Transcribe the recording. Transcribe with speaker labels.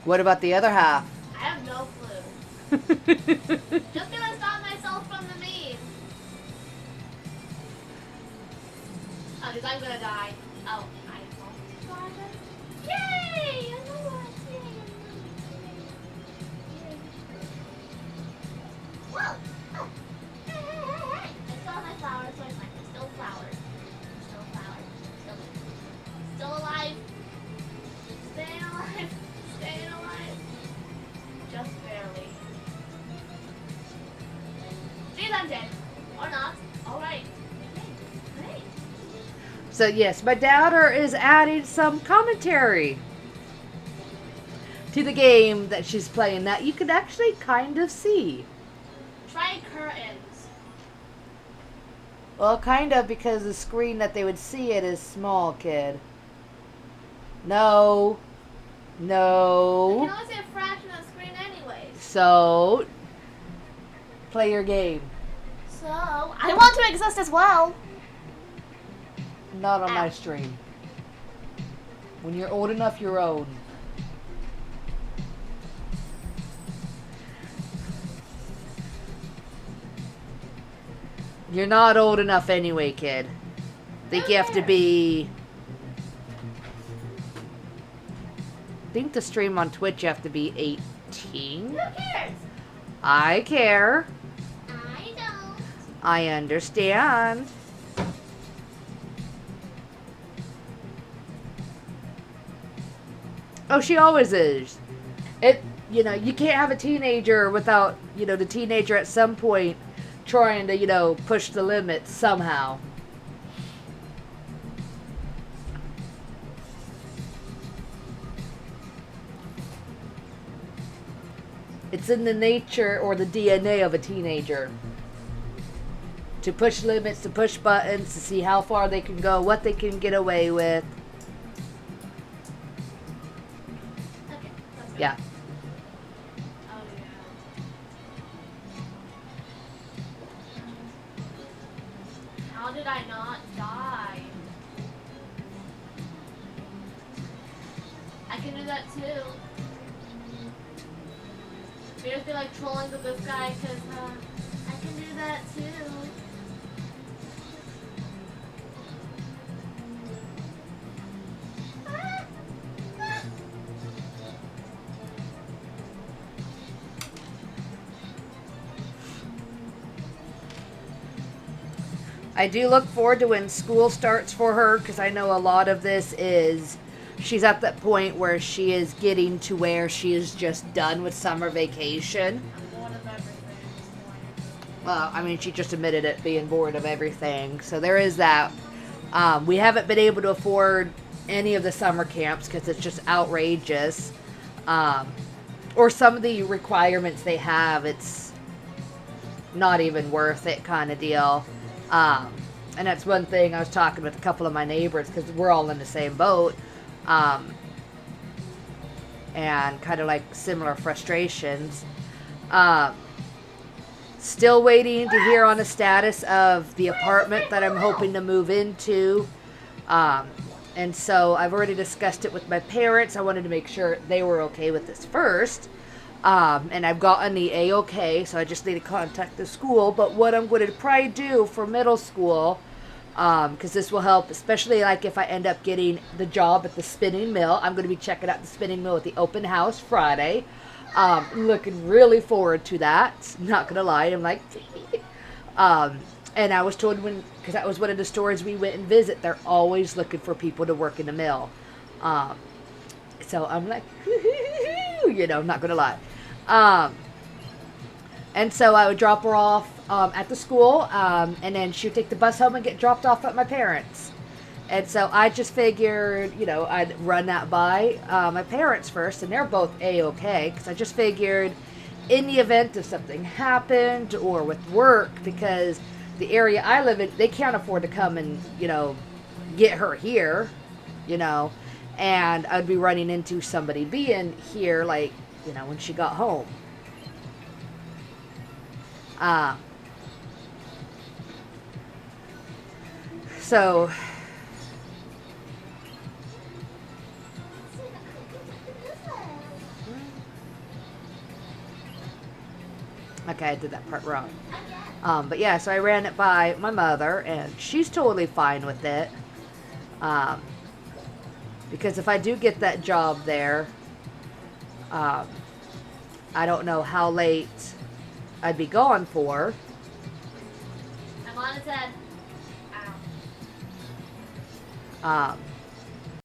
Speaker 1: What about the other half?
Speaker 2: I have no clue. Just gonna stop myself from the meme. Oh, because I'm gonna die. Oh, I won't die then. Yay! I know what. Yay. Whoa! Oh. Hey, hey, hey, hey! I still have my flowers, so it's fine. It's still flowers. Still flowers. Still alive. Staying alive. Staying alive. Just barely. Jeez, I'm dead. Or not. Alright. Great.
Speaker 1: So yes, my daughter is adding some commentary to the game that she's playing that you can actually kind of see.
Speaker 2: Try curtains.
Speaker 1: Well, kind of, because the screen that they would see it is small, kid. No.
Speaker 2: I
Speaker 1: No.
Speaker 2: can only see a fraction of the screen anyways.
Speaker 1: So, play your game.
Speaker 2: So, I want to exist as well.
Speaker 1: Not on my
Speaker 2: Ow.
Speaker 1: stream. When you're old enough, your own. You're not old enough anyway, kid. Think you have to be... I think to stream on Twitch you have to be 18.
Speaker 2: Who cares?
Speaker 1: I care.
Speaker 2: I don't.
Speaker 1: I understand. Oh, she always is. You can't have a teenager without, the teenager at some point trying to, push the limits somehow. It's in the nature or the DNA of a teenager. To push limits, to push buttons, to see how far they can go, what they can get away with.
Speaker 2: Okay, let's go.
Speaker 1: Yeah.
Speaker 2: Oh, yeah. How did I not die? I can do that too. We just be like trolling with this guy because I can do that too.
Speaker 1: I do look forward to when school starts for her, because I know a lot of this is she's at that point where she is getting to where she is just done with summer vacation.
Speaker 2: I'm bored of everything at this point.
Speaker 1: Well, I mean, she just admitted it, being bored of everything. So there is that. We haven't been able to afford any of the summer camps because it's just outrageous. Or some of the requirements they have, it's not even worth it kind of deal. And that's one thing I was talking with a couple of my neighbors, because we're all in the same boat. And kind of like similar frustrations. Still waiting to hear on the status of the apartment that I'm hoping to move into. And so I've already discussed it with my parents. I wanted to make sure they were okay with this first. And I've gotten the A-OK, so I just need to contact the school. But what I'm going to probably do for middle school, because this will help, especially like if I end up getting the job at the spinning mill. I'm going to be checking out the spinning mill at the open house Friday. Looking really forward to that. Not going to lie, I'm like... and I was told because that was one of the stores we went and visit, they're always looking for people to work in the mill. So I'm like, I'm not going to lie. And so I would drop her off at the school, and then she would take the bus home and get dropped off at my parents'. And so I just figured, I'd run that by my parents first, and they're both A-OK, because I just figured in the event if something happened or with work, because the area I live in, they can't afford to come and, get her here, and I'd be running into somebody being here, like, when she got home. So... Okay, I did that part wrong.
Speaker 2: Again.
Speaker 1: But yeah, so I ran it by my mother, and she's totally fine with it. Um, because if I do get that job there, um, I don't know how late I'd be gone for.
Speaker 2: I'm on his head. Ow.